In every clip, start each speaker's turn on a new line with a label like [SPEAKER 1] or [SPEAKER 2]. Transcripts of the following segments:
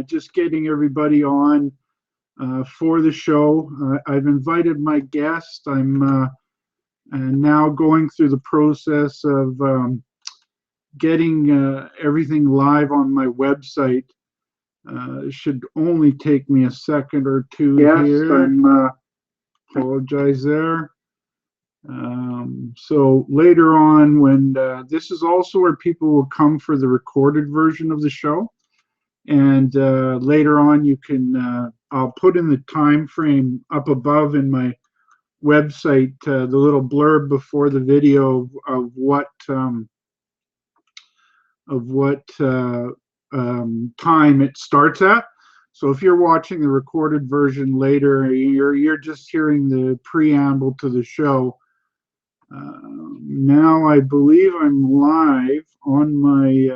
[SPEAKER 1] just getting everybody on for the show. I've invited my guest. I'm now going through the process of getting everything live on my website. It should only take me a second or two here. Apologize there. So later on, when this is also where people will come for the recorded version of the show, and later on you can I'll put in the time frame up above in my website, the little blurb before the video of what time it starts at. So if you're watching the recorded version later, you're just hearing the preamble to the show. Now I believe I'm live on my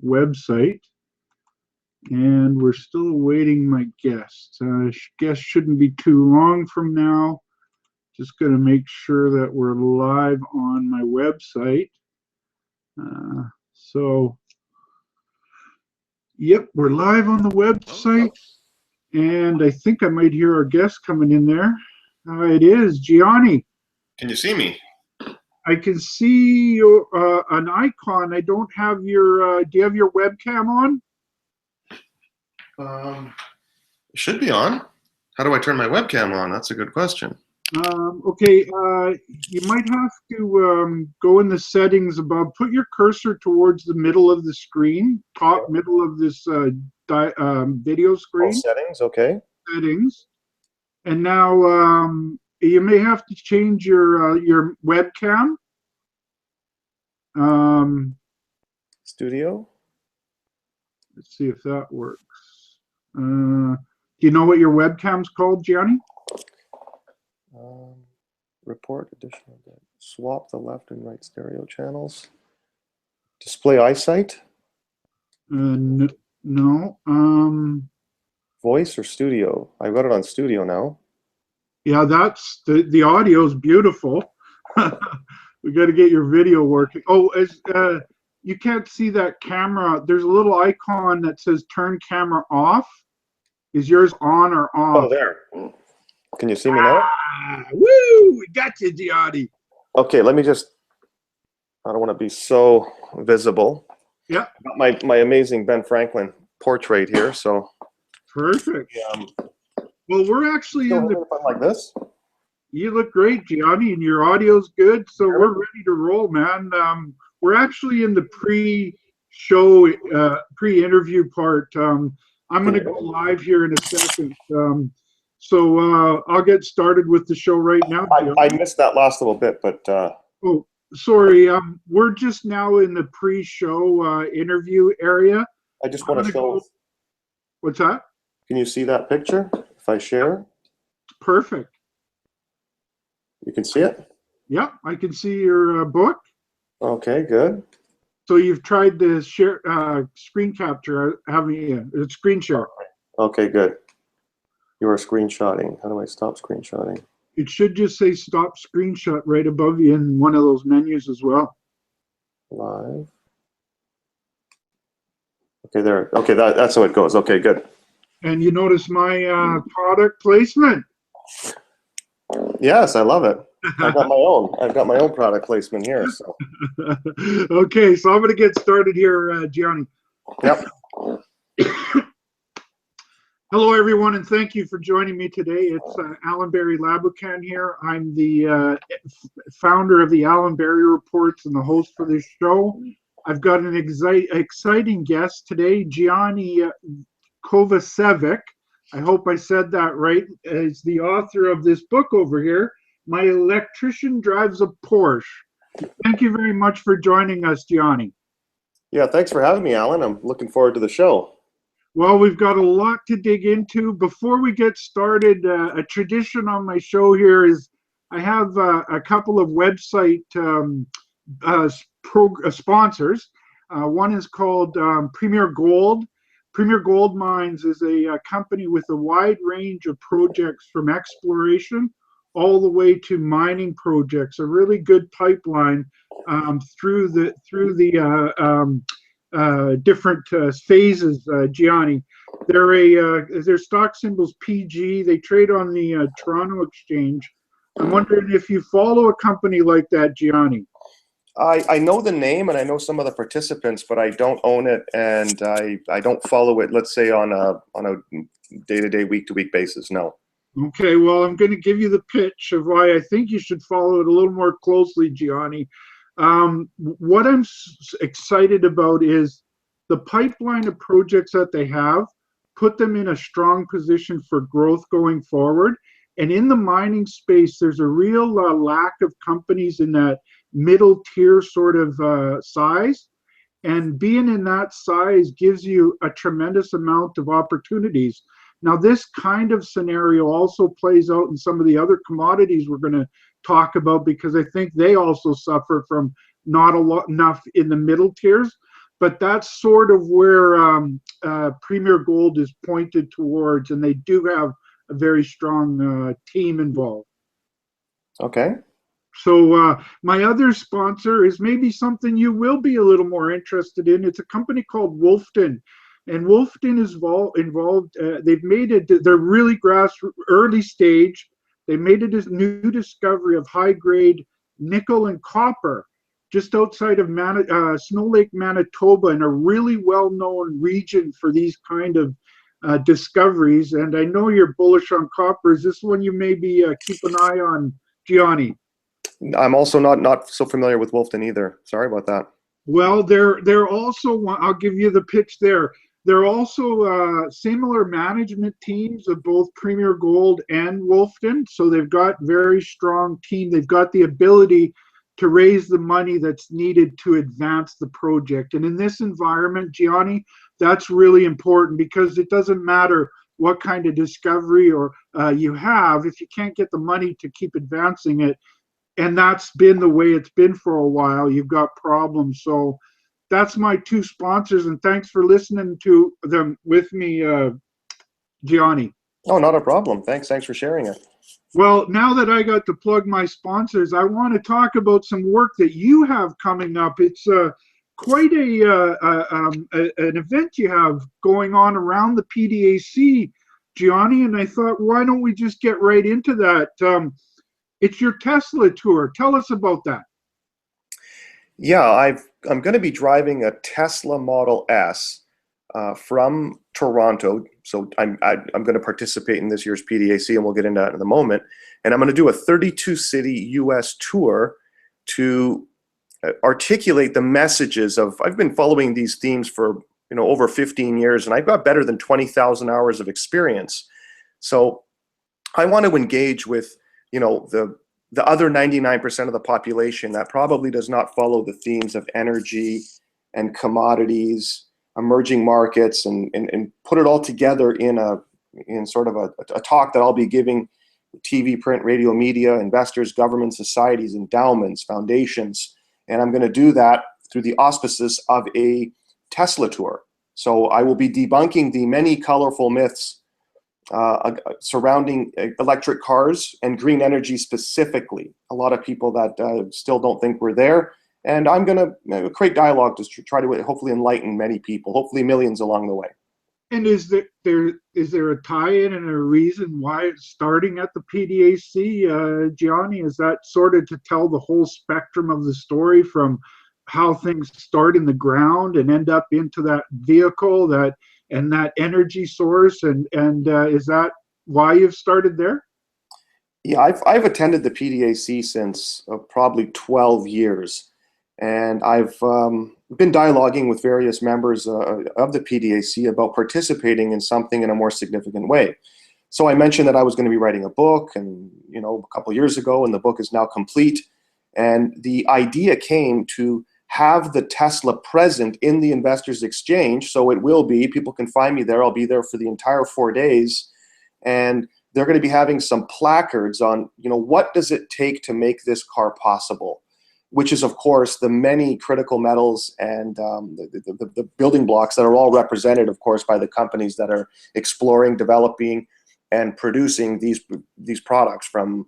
[SPEAKER 1] website, and we're still awaiting my guest. Guest shouldn't be too long from now. Just going to make sure that we're live on my website. Yep, we're live on the website, and I think I might hear our guest coming in there. It is Gianni.
[SPEAKER 2] Can you see me?
[SPEAKER 1] I can see your, an icon. I don't have your, do you have your webcam on?
[SPEAKER 2] It should be on. How do I turn my webcam on? That's a good question.
[SPEAKER 1] Okay, you might have to go in the settings above. Put your cursor towards the middle of the screen, top middle of this video screen.
[SPEAKER 2] Oh, settings, okay.
[SPEAKER 1] Settings. And now you may have to change your webcam.
[SPEAKER 2] Studio.
[SPEAKER 1] Let's see if that works. Do you know what your webcam's called, Gianni?
[SPEAKER 2] Report additional data. Swap the left and right stereo channels. Display eyesight.
[SPEAKER 1] No.
[SPEAKER 2] Voice or studio? I've got it on studio now.
[SPEAKER 1] Yeah, that's the audio is beautiful. We got to get your video working. Oh, you can't see that camera. There's a little icon that says turn camera off. Is yours on or off?
[SPEAKER 2] Oh, there. Can you see me now?
[SPEAKER 1] Woo! We got you, Gianni.
[SPEAKER 2] Okay, let me just. I don't want to be so visible.
[SPEAKER 1] Yeah.
[SPEAKER 2] I got my amazing Ben Franklin portrait here, so.
[SPEAKER 1] Perfect. Well, we're actually in the.
[SPEAKER 2] Like this.
[SPEAKER 1] You look great, Gianni, and your audio's good, so we're ready to roll, man. We're actually in the pre-show, pre-interview part. I'm going to go live here in a second. So I'll get started with the show right now.
[SPEAKER 2] I missed that last little bit, but.
[SPEAKER 1] Oh, sorry. We're just now in the pre-show interview area.
[SPEAKER 2] I just want to show.
[SPEAKER 1] What's that?
[SPEAKER 2] Can you see that picture if I share?
[SPEAKER 1] Perfect.
[SPEAKER 2] You can see it?
[SPEAKER 1] Yeah, I can see your book.
[SPEAKER 2] Okay, good.
[SPEAKER 1] So you've tried the share screen capture, haven't you? Screen share.
[SPEAKER 2] Okay, good. You are screenshotting. How do I stop screenshotting?
[SPEAKER 1] It should just say stop screenshot right above you in one of those menus as well.
[SPEAKER 2] Live. Okay, there. Okay, that's how it goes. Okay, good.
[SPEAKER 1] And you notice my product placement?
[SPEAKER 2] Yes, I love it. I've got my own product placement here. So.
[SPEAKER 1] Okay, so I'm going to get started here, Gianni.
[SPEAKER 2] Yep.
[SPEAKER 1] Hello, everyone, and thank you for joining me today. It's Allan Labucan here. I'm the founder of the Allan Berry Reports and the host for this show. I've got an exciting guest today, Gianni Kovacevic. I hope I said that right. Is the author of this book over here, My Electrician Drives a Porsche. Thank you very much for joining us, Gianni.
[SPEAKER 2] Yeah, thanks for having me, Allan. I'm looking forward to the show.
[SPEAKER 1] Well, we've got a lot to dig into. Before we get started, a tradition on my show here is I have a couple of website sponsors. One is called Premier Gold. Premier Gold Mines is a company with a wide range of projects from exploration all the way to mining projects, a really good pipeline through the different phases, Gianni. Their stock symbol's PG. They trade on the Toronto Exchange. I'm wondering if you follow a company like that, Gianni.
[SPEAKER 2] I know the name and I know some of the participants, but I don't own it, and I don't follow it, let's say, on a day-to-day, week-to-week basis. No.
[SPEAKER 1] Okay, well, I'm going to give you the pitch of why I think you should follow it a little more closely, Gianni. What I'm excited about is the pipeline of projects that they have, put them in a strong position for growth going forward. And in the mining space, there's a real lack of companies in that middle tier sort of size. And being in that size gives you a tremendous amount of opportunities. Now, this kind of scenario also plays out in some of the other commodities we're going to talk about, because I think they also suffer from not enough in the middle tiers. But that's sort of where Premier Gold is pointed towards, and they do have a very strong team involved.
[SPEAKER 2] Okay.
[SPEAKER 1] So my other sponsor is maybe something you will be a little more interested in. It's a company called Wolfden. And Wolfden is involved. They've made it. They're really early stage. They made a new discovery of high-grade nickel and copper just outside of Snow Lake, Manitoba, in a really well-known region for these kind of discoveries. And I know you're bullish on copper. Is this one you maybe keep an eye on, Gianni?
[SPEAKER 2] I'm also not so familiar with Wolfden either. Sorry about that.
[SPEAKER 1] Well, they're also, I'll give you the pitch there. They're also similar management teams of both Premier Gold and Wolfden. So they've got very strong team. They've got the ability to raise the money that's needed to advance the project. And in this environment, Gianni, that's really important, because it doesn't matter what kind of discovery or you have, if you can't get the money to keep advancing it. And that's been the way it's been for a while. You've got problems. So that's my two sponsors, and thanks for listening to them with me, Gianni.
[SPEAKER 2] Oh, not a problem. Thanks for sharing it.
[SPEAKER 1] Well, now that I got to plug my sponsors, I want to talk about some work that you have coming up. It's quite an event you have going on around the PDAC, Gianni, and I thought, why don't we just get right into that? It's your Tesla tour. Tell us about that.
[SPEAKER 2] Yeah, I'm going to be driving a Tesla Model S from Toronto. So I'm going to participate in this year's PDAC, and we'll get into that in a moment. And I'm going to do a 32-city U.S. tour to articulate the messages of. I've been following these themes for over 15 years, and I've got better than 20,000 hours of experience. So I want to engage with the other 99% of the population that probably does not follow the themes of energy and commodities, emerging markets, and put it all together in sort of a talk that I'll be giving TV, print, radio, media, investors, government, societies, endowments, foundations. And I'm going to do that through the auspices of a Tesla tour. So I will be debunking the many colorful myths surrounding electric cars and green energy specifically. A lot of people that still don't think we're there. And I'm going to create dialogue to try to hopefully enlighten many people, hopefully millions along the way. And
[SPEAKER 1] is there a tie-in and a reason why it's starting at the PDAC, Gianni? Is that sort of to tell the whole spectrum of the story, from how things start in the ground and end up into that vehicle, and that energy source, and is that why you've started there?
[SPEAKER 2] Yeah, I've attended the PDAC since probably 12 years, and I've been dialoguing with various members of the PDAC about participating in something in a more significant way. So I mentioned that I was going to be writing a book, and a couple of years ago, and the book is now complete. And the idea came to have the Tesla present in the Investors Exchange. So it will be, people can find me there. I'll be there for the entire 4 days. And they're going to be having some placards on, what does it take to make this car possible? Which is, of course, the many critical metals and the building blocks that are all represented, of course, by the companies that are exploring, developing, and producing these products, from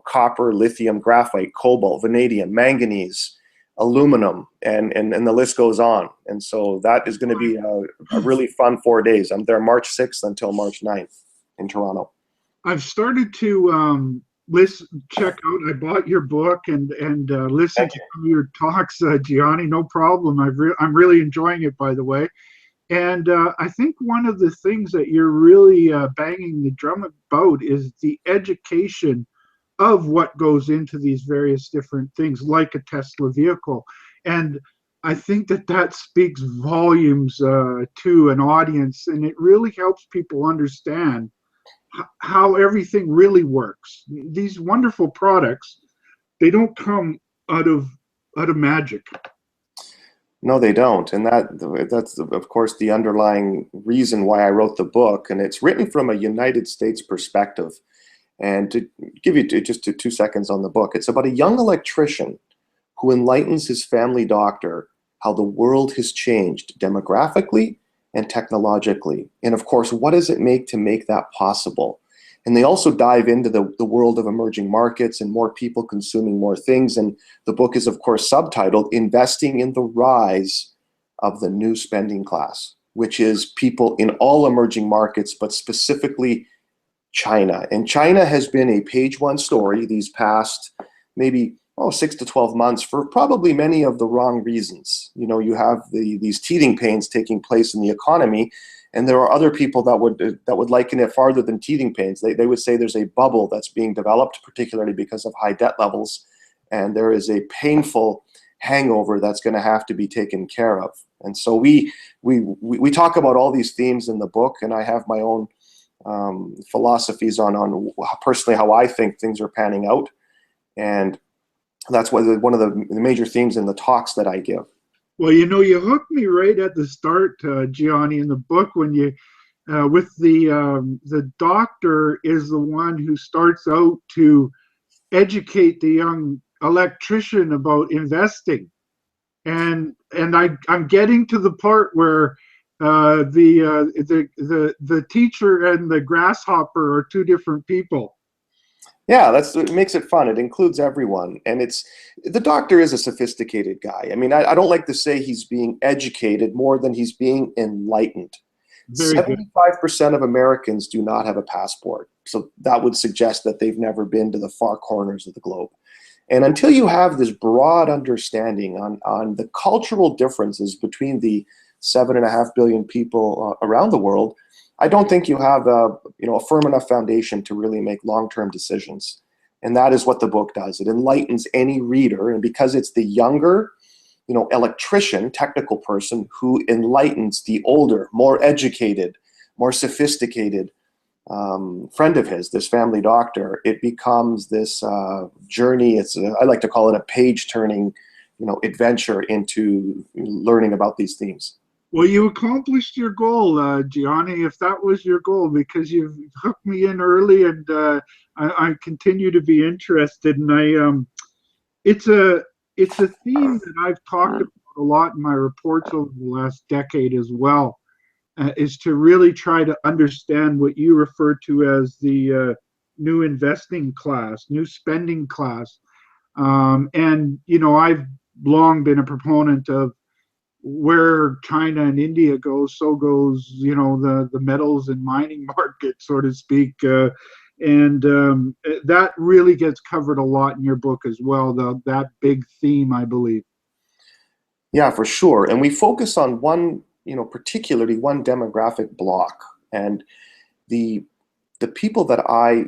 [SPEAKER 2] copper, lithium, graphite, cobalt, vanadium, manganese, aluminum, and the list goes on. And so that is going to be a really fun 4 days. I'm there March 6th until March 9th in Toronto.
[SPEAKER 1] I've started to check out. I bought your book and listened to some of your talks, Gianni. No problem. I'm really enjoying it, by the way. And I think one of the things that you're really banging the drum about is the education of what goes into these various different things, like a Tesla vehicle. And I think that speaks volumes to an audience, and it really helps people understand how everything really works. These wonderful products, they don't come out of magic.
[SPEAKER 2] No, they don't. And that's, of course, the underlying reason why I wrote the book. And it's written from a United States perspective. And to give you just 2 seconds on the book, it's about a young electrician who enlightens his family doctor how the world has changed demographically and technologically. And of course, what does it make to make that possible? And they also dive into the world of emerging markets and more people consuming more things. And the book is, of course, subtitled Investing in the Rise of the New Spending Class, which is people in all emerging markets, but specifically China. And China has been a page one story these past maybe 6 to 12 months for probably many of the wrong reasons. You know, you have these teething pains taking place in the economy, and there are other people that would liken it farther than teething pains. They would say there's a bubble that's being developed, particularly because of high debt levels, and there is a painful hangover that's going to have to be taken care of. And so we talk about all these themes in the book, and I have my own philosophies on personally how I think things are panning out, and that's one of the major themes in the talks that I give.
[SPEAKER 1] Well, you know, you hooked me right at the start, Gianni, in the book when you, with the doctor is the one who starts out to educate the young electrician about investing, and I'm getting to the part where the teacher and the grasshopper are two different people.
[SPEAKER 2] Yeah, it makes it fun. It includes everyone. And the doctor is a sophisticated guy. I mean, I don't like to say he's being educated more than he's being enlightened. 75% of Americans do not have a passport. So that would suggest that they've never been to the far corners of the globe. And until you have this broad understanding on the cultural differences between the 7.5 billion people around the world, I don't think you have a firm enough foundation to really make long-term decisions. And that is what the book does. It enlightens any reader, and because it's the younger, electrician, technical person who enlightens the older, more educated, more sophisticated friend of his, this family doctor, it becomes this journey. I like to call it a page-turning, adventure into learning about these themes.
[SPEAKER 1] Well, you accomplished your goal, Gianni, if that was your goal, because you've hooked me in early, and I continue to be interested. And it's a theme that I've talked about a lot in my reports over the last decade as well, is to really try to understand what you refer to as the new investing class, new spending class. And I've long been a proponent of where China and India goes, so goes, the metals and mining market, so to speak. And that really gets covered a lot in your book as well, that big theme, I believe.
[SPEAKER 2] Yeah, for sure. And we focus on particularly one demographic block. And the people that I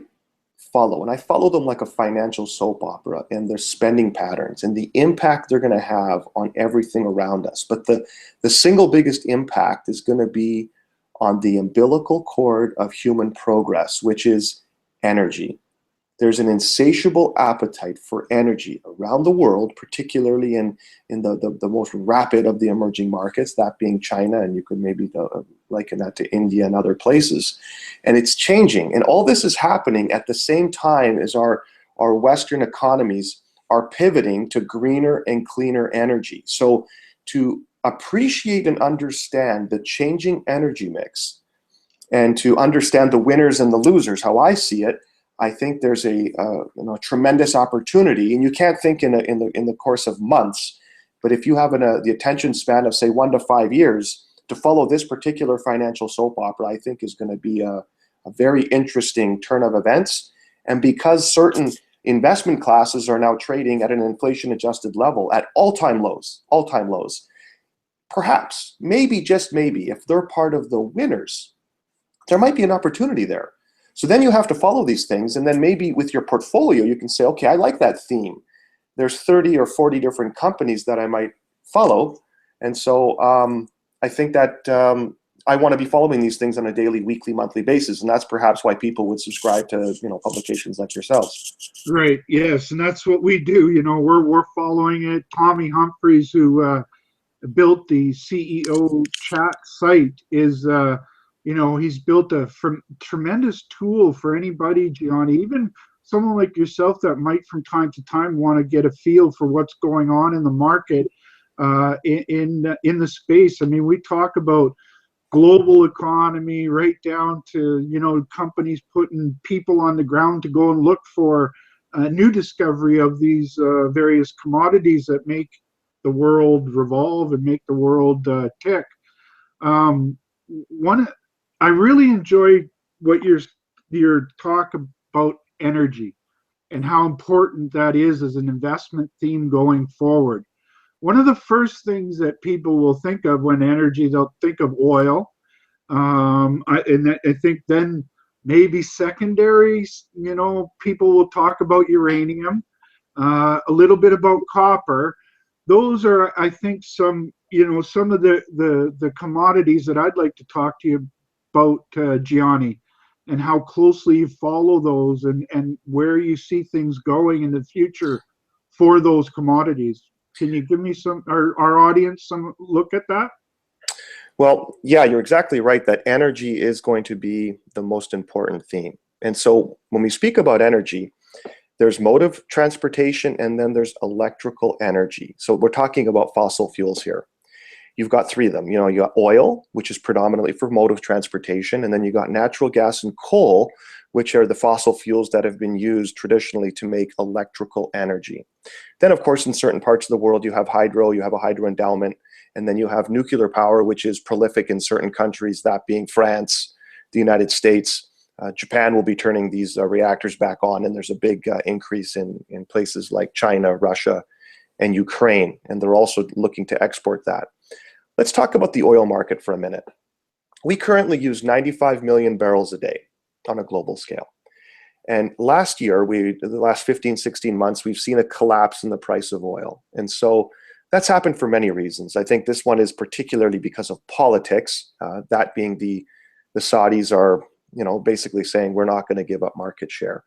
[SPEAKER 2] follow, and I follow them like a financial soap opera, and their spending patterns and the impact they're going to have on everything around us. But the single biggest impact is going to be on the umbilical cord of human progress, which is energy. There's an insatiable appetite for energy around the world, particularly in the most rapid of the emerging markets, that being China, and you could maybe liken that to India and other places. And it's changing. And all this is happening at the same time as our Western economies are pivoting to greener and cleaner energy. So to appreciate and understand the changing energy mix, and to understand the winners and the losers, how I see it, I think there's a tremendous opportunity, and you can't think in the course of months. But if you have the attention span of, say, 1 to 5 years, to follow this particular financial soap opera, I think is going to be a very interesting turn of events. And because certain investment classes are now trading at an inflation-adjusted level at all-time lows, perhaps, maybe, just maybe, if they're part of the winners, there might be an opportunity there. So then you have to follow these things, and then maybe with your portfolio, you can say, okay, I like that theme. There's 30 or 40 different companies that I might follow. And so I think that I want to be following these things on a daily, weekly, monthly basis. And that's perhaps why people would subscribe to, publications like yourselves.
[SPEAKER 1] Right. Yes. And that's what we do. We're following it. Tommy Humphreys, who built the CEO chat site, is, he's built a tremendous tool for anybody, Gianni, even someone like yourself that might from time to time want to get a feel for what's going on in the market, in the space. I mean, we talk about global economy right down to, companies putting people on the ground to go and look for a new discovery of these various commodities that make the world revolve and make the world tick. I really enjoyed what your talk about energy and how important that is as an investment theme going forward. One of the first things that people will think of when energy, they'll think of oil. I think then maybe secondary, people will talk about uranium, a little bit about copper. Those are, I think, some of the commodities that I'd like to talk to you about, Gianni, and how closely you follow those, and where you see things going in the future for those commodities. Can you give me our audience some look at that?
[SPEAKER 2] Well, yeah, you're exactly right that energy is going to be the most important theme. And so when we speak about energy, there's mode of transportation, and then there's electrical energy. So we're talking about fossil fuels here. You've got three of them. You got oil, which is predominantly for mode of transportation, and then you got natural gas and coal, which are the fossil fuels that have been used traditionally to make electrical energy. Then, of course, in certain parts of the world, you have hydro, you have a hydro endowment, and then you have nuclear power, which is prolific in certain countries, that being France, the United States. Japan will be turning these reactors back on, and there's a big increase in places like China, Russia, and Ukraine, and they're also looking to export that. Let's talk about the oil market for a minute. We currently use 95 million barrels a day on a global scale. And last year, the last 15, 16 months, we've seen a collapse in the price of oil. And so that's happened for many reasons. I think this one is particularly because of politics, that being the Saudis are, basically saying we're not going to give up market share.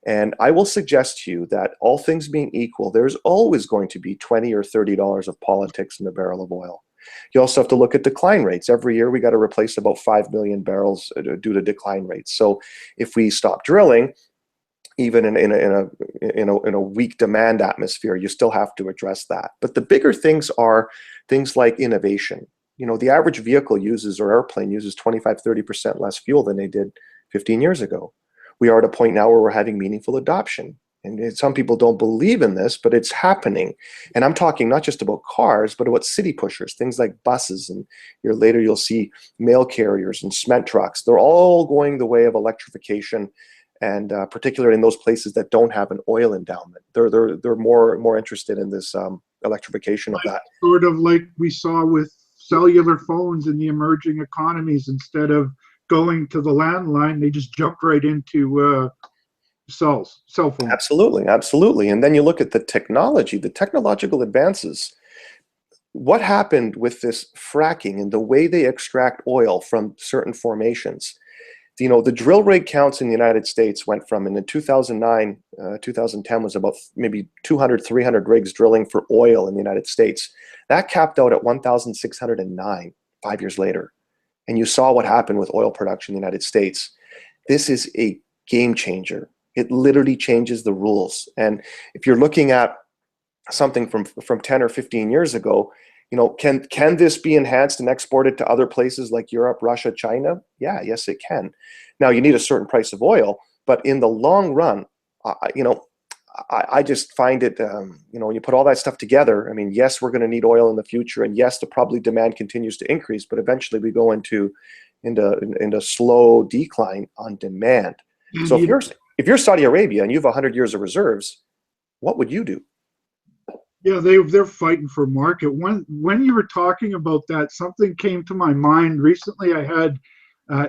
[SPEAKER 2] And I will suggest to you that all things being equal, there's always going to be $20 or $30 of politics in a barrel of oil. You also have to look at decline rates. Every year we got to replace about 5 million barrels due to decline rates. So if we stop drilling, even in a weak demand atmosphere, you still have to address that. But the bigger things are things like innovation. The average vehicle uses, or airplane uses, 25, 30% less fuel than they did 15 years ago. We are at a point now where we're having meaningful adoption. And some people don't believe in this, but it's happening. And I'm talking not just about cars, but about city pushers, things like buses. And later you'll see mail carriers and cement trucks. They're all going the way of electrification, and particularly in those places that don't have an oil endowment. They're more interested in this electrification of that.
[SPEAKER 1] Sort of like we saw with cellular phones in the emerging economies. Instead of going to the landline, they just jumped right into cell phone.
[SPEAKER 2] Absolutely. And then you look at the technology, the technological advances. What happened with this fracking and the way they extract oil from certain formations? The drill rig counts in the United States went from, in 2009, 2010 was about maybe 200, 300 rigs drilling for oil in the United States. That capped out at 1,609 5 years later. And you saw what happened with oil production in the United States. This is a game changer. It literally changes the rules. And if you're looking at something from 10 or 15 years ago, can this be enhanced and exported to other places like Europe, Russia, China? Yeah, yes, it can. Now, you need a certain price of oil, but in the long run, I just find it, when you put all that stuff together, I mean, yes, we're going to need oil in the future, and yes, the probably demand continues to increase, but eventually we go into slow decline on demand.
[SPEAKER 1] And
[SPEAKER 2] So if you're Saudi Arabia and you have 100 years of reserves, what would you do?
[SPEAKER 1] yeah, they're fighting for market. When you were talking about that, something came to my mind. Recently, I had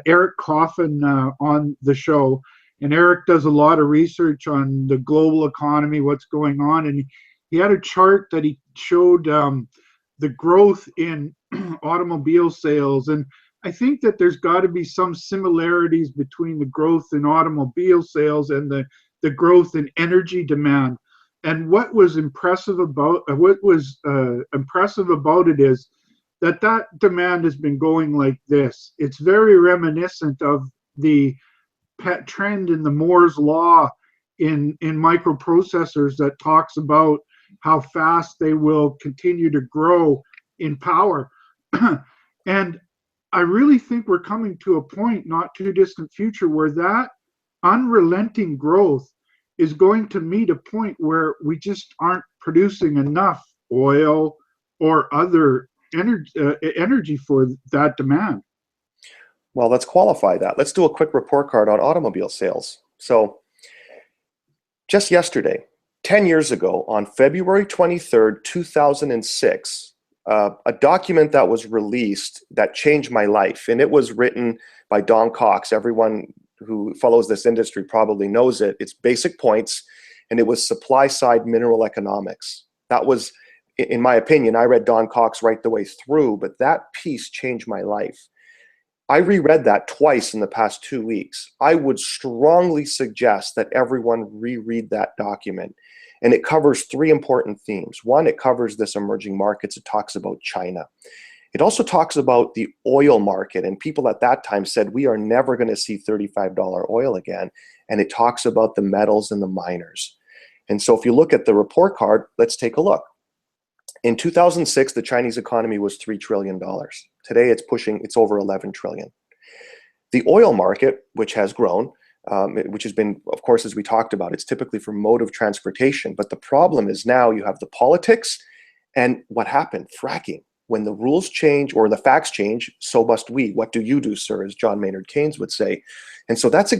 [SPEAKER 1] Eric Coffin on the show, and Eric does a lot of research on the global economy, what's going on, and he had a chart that he showed the growth in automobile sales, and I think that there's got to be some similarities between the growth in automobile sales and the growth in energy demand. And what was impressive about it is that demand has been going like this. It's very reminiscent of the trend in the Moore's law in microprocessors that talks about how fast they will continue to grow in power. And I really think we're coming to a point, not too distant future, where that unrelenting growth is going to meet a point where we just aren't producing enough oil or other energy for that demand.
[SPEAKER 2] Well, let's qualify that. Let's do a quick report card on automobile sales. So just yesterday, 10 years ago, on February 23rd, 2006, a document that was released that changed my life. And it was written by Don Cox. Everyone who follows this industry probably knows it. It's Basic Points, and it was Supply Side Mineral Economics. That was, in my opinion, I read Don Cox right the way through, but that piece changed my life. I reread that twice in the past 2 weeks. I would strongly suggest that everyone reread that document. And it covers three important themes. One, it covers this emerging markets. It talks about China. It also talks about the oil market, and people at that time said, we are never going to see $35 oil again. And it talks about the metals and the miners. And so if you look at the report card, let's take a look. In 2006, the Chinese economy was $3 trillion. Today, it's over 11 trillion. The oil market, which has grown, which has been, of course, as we talked about, it's typically for mode of transportation. But the problem is now you have the politics and what happened, fracking. When the rules change or the facts change, so must we. What do you do, sir, as John Maynard Keynes would say. And so that's a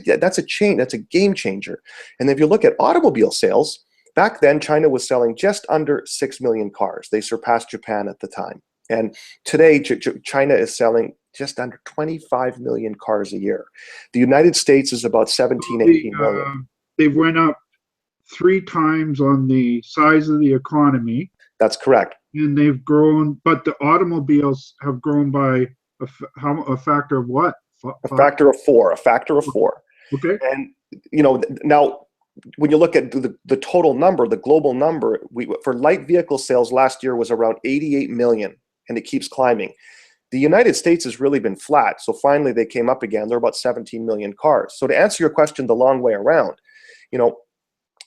[SPEAKER 2] game changer. And then if you look at automobile sales, back then, China was selling just under 6 million cars. They surpassed Japan at the time. And today, China is selling just under 25 million cars a year. The United States is about 17, 18 million.
[SPEAKER 1] They went up 3 times on the size of the economy.
[SPEAKER 2] That's correct.
[SPEAKER 1] And they've grown, but the automobiles have grown by a factor of what?
[SPEAKER 2] A factor of 4. A factor of 4.
[SPEAKER 1] Okay.
[SPEAKER 2] And, now, when you look at the total number, the global number, for light vehicle sales last year was around 88 million, and it keeps climbing. The United States has really been flat, so finally they came up again. They're about 17 million cars. So to answer your question the long way around,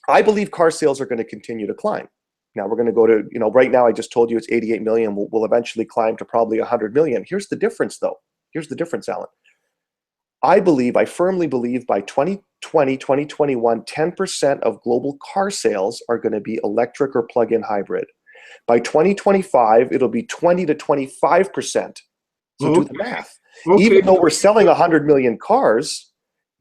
[SPEAKER 2] I believe car sales are going to continue to climb. Now we're going to go to, right now I just told you it's 88 million. We'll eventually climb to probably 100 million. Here's the difference, though. Here's the difference, Allan. I firmly believe by 2020, 2021, 10% of global car sales are going to be electric or plug-in hybrid. By 2025, it'll be 20 to 25%. So do the math. Okay. Even though we're selling 100 million cars,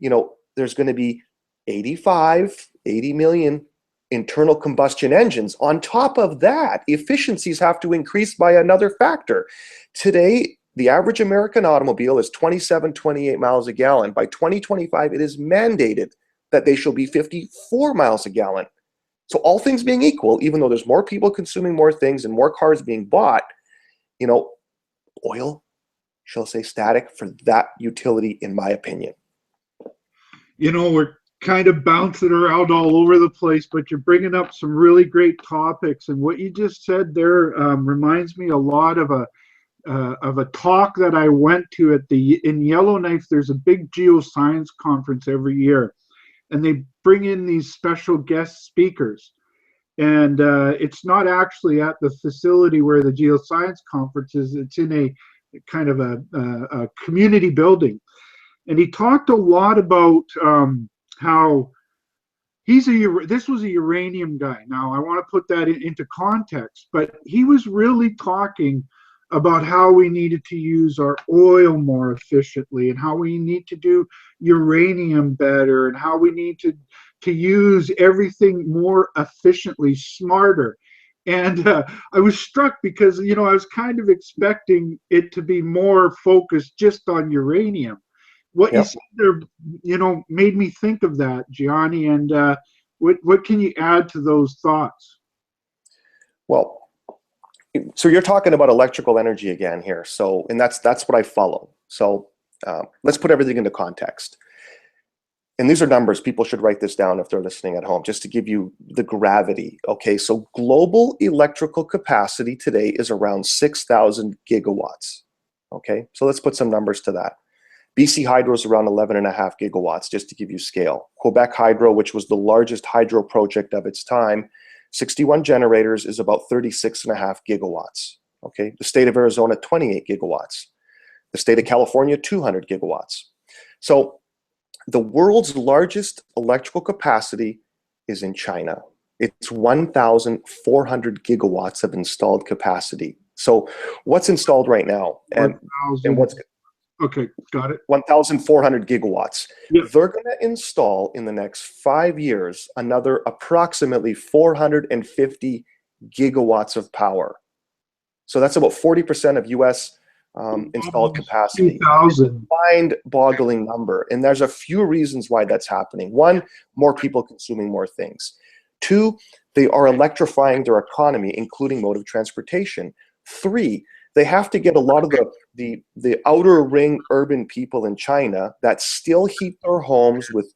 [SPEAKER 2] there's going to be 80 million internal combustion engines. On top of that, efficiencies have to increase by another factor. Today, the average American automobile is 27, 28 miles a gallon. By 2025, it is mandated that they shall be 54 miles a gallon. So all things being equal, even though there's more people consuming more things and more cars being bought, oil shall stay static for that utility, in my opinion.
[SPEAKER 1] We're kind of bouncing around all over the place, but you're bringing up some really great topics. And what you just said there reminds me a lot of a talk that I went to in Yellowknife. There's a big geoscience conference every year, and they bring in these special guest speakers. And it's not actually at the facility where the geoscience conference is. It's in a kind of a community building. And he talked a lot about how this was a uranium guy. Now I want to put that into context, but he was really talking about how we needed to use our oil more efficiently and how we need to do uranium better and how we need to use everything more efficiently, smarter. And I was struck because, I was kind of expecting it to be more focused just on uranium. What you
[SPEAKER 2] Yep.
[SPEAKER 1] said there, made me think of that, Gianni. And what can you add to those thoughts?
[SPEAKER 2] Well, so you're talking about electrical energy again here. So, and that's what I follow. So let's put everything into context. And these are numbers. People should write this down if they're listening at home, just to give you the gravity. Okay, so global electrical capacity today is around 6,000 gigawatts. Okay, so let's put some numbers to that. BC Hydro is around 11.5 gigawatts, just to give you scale. Quebec Hydro, which was the largest hydro project of its time, 61 generators, is about 36.5 gigawatts. Okay, the state of Arizona, 28 gigawatts. The state of California, 200 gigawatts. So the world's largest electrical capacity is in China. It's 1,400 gigawatts of installed capacity. So what's installed right now? And what's
[SPEAKER 1] Okay, got it.
[SPEAKER 2] 1,400 gigawatts.
[SPEAKER 1] Yep.
[SPEAKER 2] They're going to install in the next 5 years another approximately 450 gigawatts of power. So that's about 40% of US installed capacity.
[SPEAKER 1] 2,000.
[SPEAKER 2] Mind-boggling number. And there's a few reasons why that's happening. One, more people consuming more things. Two, they are electrifying their economy, including mode of transportation. Three, they have to get a lot of the outer ring urban people in China that still heat their homes with,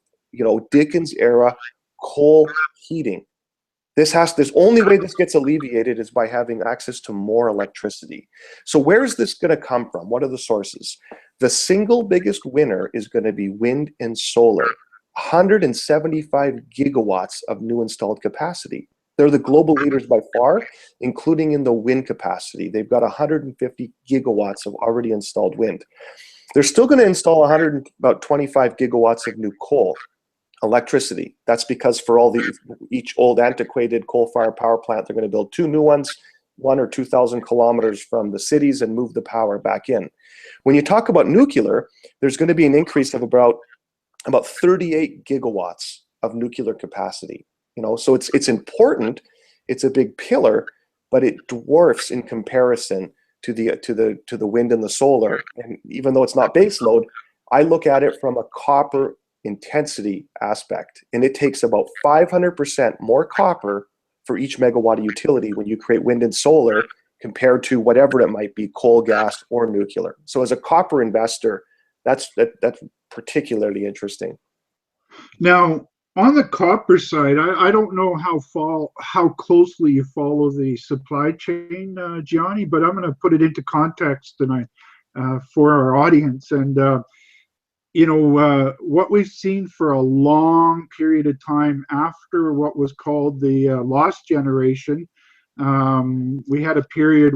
[SPEAKER 2] Dickens era coal heating. This only way this gets alleviated is by having access to more electricity. So where is this going to come from? What are the sources? The single biggest winner is going to be wind and solar. 175 gigawatts of new installed capacity. They're the global leaders by far, including in the wind capacity. They've got 150 gigawatts of already installed wind. They're still going to install about 25 gigawatts of new coal. Electricity. That's because for each old antiquated coal-fired power plant, they're going to build 2 new ones, 1 or 2,000 kilometers from the cities, and move the power back in. When you talk about nuclear, there's going to be an increase of about 38 gigawatts of nuclear capacity. So it's important. It's a big pillar, but it dwarfs in comparison to the wind and the solar. And even though it's not base load, I look at it from a copper intensity aspect, and it takes about 500% more copper for each megawatt of utility when you create wind and solar compared to whatever it might be, coal, gas, or nuclear. So as a copper investor, that's particularly interesting.
[SPEAKER 1] Now, on the copper side, I don't know how closely you follow the supply chain, Gianni, but I'm going to put it into context tonight for our audience. And what we've seen for a long period of time after what was called the lost generation, we had a period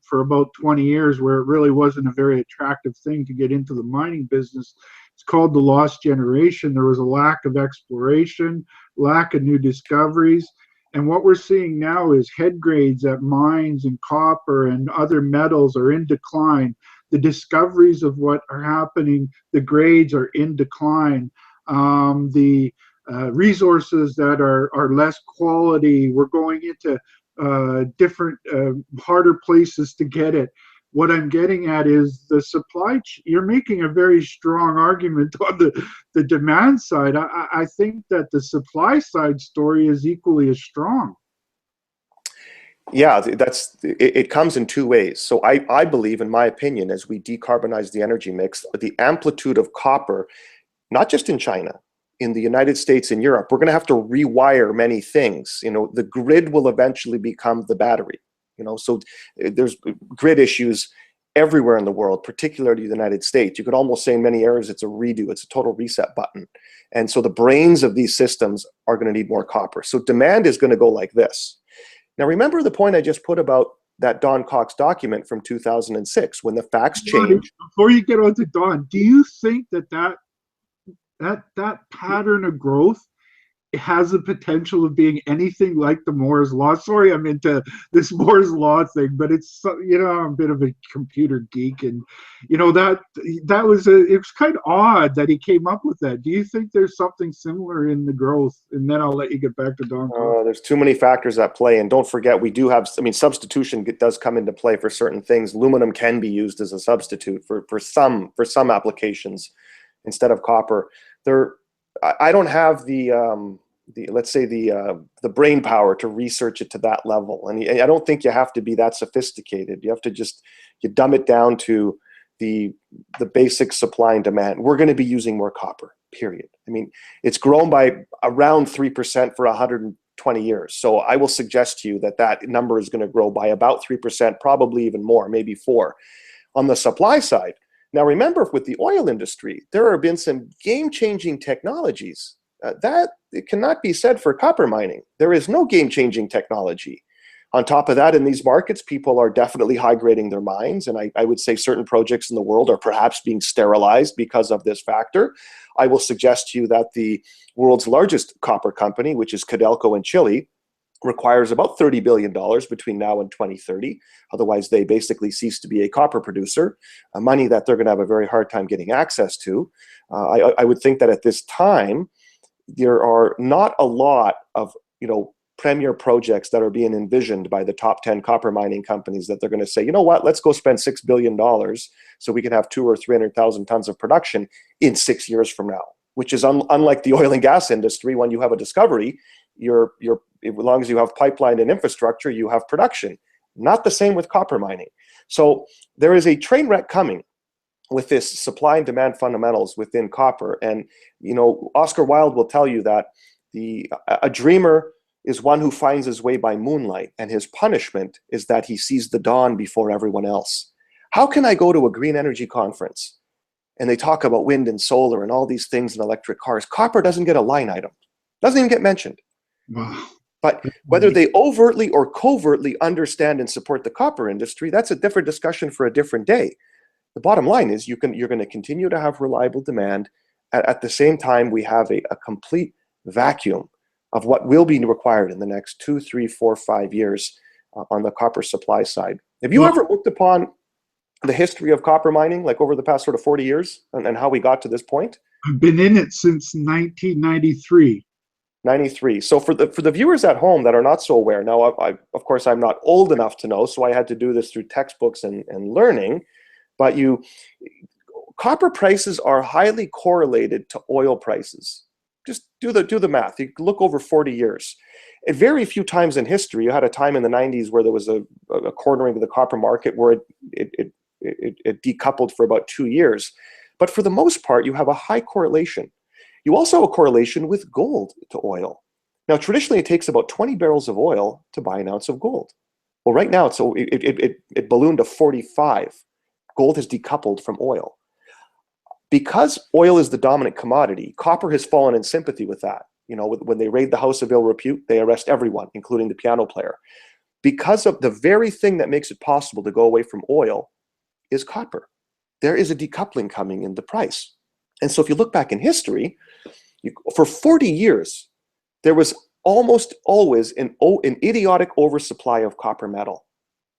[SPEAKER 1] for about 20 years where it really wasn't a very attractive thing to get into the mining business. It's called the lost generation. There was a lack of exploration, lack of new discoveries. And what we're seeing now is head grades at mines and copper and other metals are in decline. The discoveries of what are happening, the grades are in decline. The resources that are less quality, we're going into different, harder places to get it. What I'm getting at is the supply. You're making a very strong argument on the demand side. I think that the supply side story is equally as strong.
[SPEAKER 2] Yeah, it comes in two ways. So I believe, in my opinion, as we decarbonize the energy mix, the amplitude of copper, not just in China, in the United States and Europe, we're going to have to rewire many things. The grid will eventually become the battery. So there's grid issues everywhere in the world, particularly the United States. You could almost say in many areas it's a redo, it's a total reset button. And so the brains of these systems are going to need more copper. So demand is going to go like this. Now, remember the point I just put about that Don Cox document from 2006, when the facts change.
[SPEAKER 1] Before you get on to Don, do you think that pattern of growth has the potential of being anything like the Moore's law. Sorry, I'm into this Moore's law thing, but it's, I'm a bit of a computer geek, and that was it was kind of odd that he came up with that. Do you think there's something similar in the growth? And then I'll let you get back to Don.
[SPEAKER 2] There's too many factors at play, and don't forget we do have. I mean, substitution does come into play for certain things. Aluminum can be used as a substitute for some applications instead of copper. I don't have the let's say the brain power to research it to that level, and I don't think you have to be that sophisticated. You have to you dumb it down to the basic supply and demand. We're going to be using more copper, period. I mean, it's grown by around 3% for 120 years. So I will suggest to you that number is going to grow by about 3%, probably even more, maybe 4%. On the supply side, now remember, with the oil industry, there have been some game-changing technologies. That it cannot be said for copper mining. There is no game-changing technology. On top of that, in these markets, people are definitely high-grading their mines, and I would say certain projects in the world are perhaps being sterilized because of this factor. I will suggest to you that the world's largest copper company, which is Codelco in Chile, requires about $30 billion between now and 2030. Otherwise, they basically cease to be a copper producer, money that they're going to have a very hard time getting access to. I would think that at this time, there are not a lot of, premier projects that are being envisioned by the top 10 copper mining companies that they're going to say, you know what, let's go spend $6 billion so we can have 200,000 or 300,000 tons of production in 6 years from now, which is unlike the oil and gas industry. When you have a discovery, as long as you have pipeline and infrastructure, you have production. Not the same with copper mining. So there is a train wreck coming with this supply and demand fundamentals within copper. And, Oscar Wilde will tell you that a dreamer is one who finds his way by moonlight, and his punishment is that he sees the dawn before everyone else. How can I go to a green energy conference and they talk about wind and solar and all these things in electric cars? Copper doesn't get a line item, doesn't even get mentioned.
[SPEAKER 1] Wow.
[SPEAKER 2] But whether they overtly or covertly understand and support the copper industry, that's a different discussion for a different day. The bottom line is you're going to continue to have reliable demand. At the same time, we have a complete vacuum of what will be required in the next 2, 3, 4, 5 years on the copper supply side. Have you ever looked upon the history of copper mining, like over the past sort of 40 years, and how we got to this point?
[SPEAKER 1] I've been in it since 1993.
[SPEAKER 2] 93. So for the viewers at home that are not so aware, now, of course, I'm not old enough to know, so I had to do this through textbooks and learning, but copper prices are highly correlated to oil prices. Just do the math. You look over 40 years. At very few times in history, you had a time in the 90s where there was a cornering of the copper market where it decoupled for about 2 years. But for the most part, you have a high correlation. You also have a correlation with gold to oil. Now, traditionally, it takes about 20 barrels of oil to buy an ounce of gold. Well, right now, it ballooned to 45. Gold has decoupled from oil. Because oil is the dominant commodity, copper has fallen in sympathy with that. When they raid the house of ill repute, they arrest everyone, including the piano player. Because of the very thing that makes it possible to go away from oil is copper. There is a decoupling coming in the price. And so if you look back in history, for 40 years, there was almost always an idiotic oversupply of copper metal.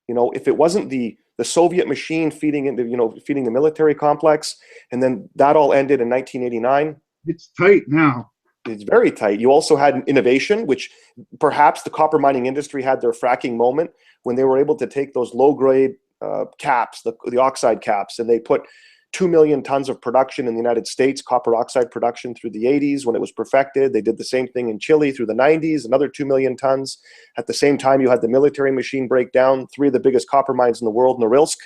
[SPEAKER 2] If it wasn't the Soviet machine feeding the military complex, and then that all ended in 1989.
[SPEAKER 1] It's tight now.
[SPEAKER 2] It's very tight. You also had innovation, which perhaps the copper mining industry had their fracking moment when they were able to take those low-grade caps, the oxide caps, and they put 2 million tons of production in the United States, copper oxide production through the 80s when it was perfected. They did the same thing in Chile through the 90s, another 2 million tons. At the same time, you had the military machine break down. 3 of the biggest copper mines in the world, Norilsk,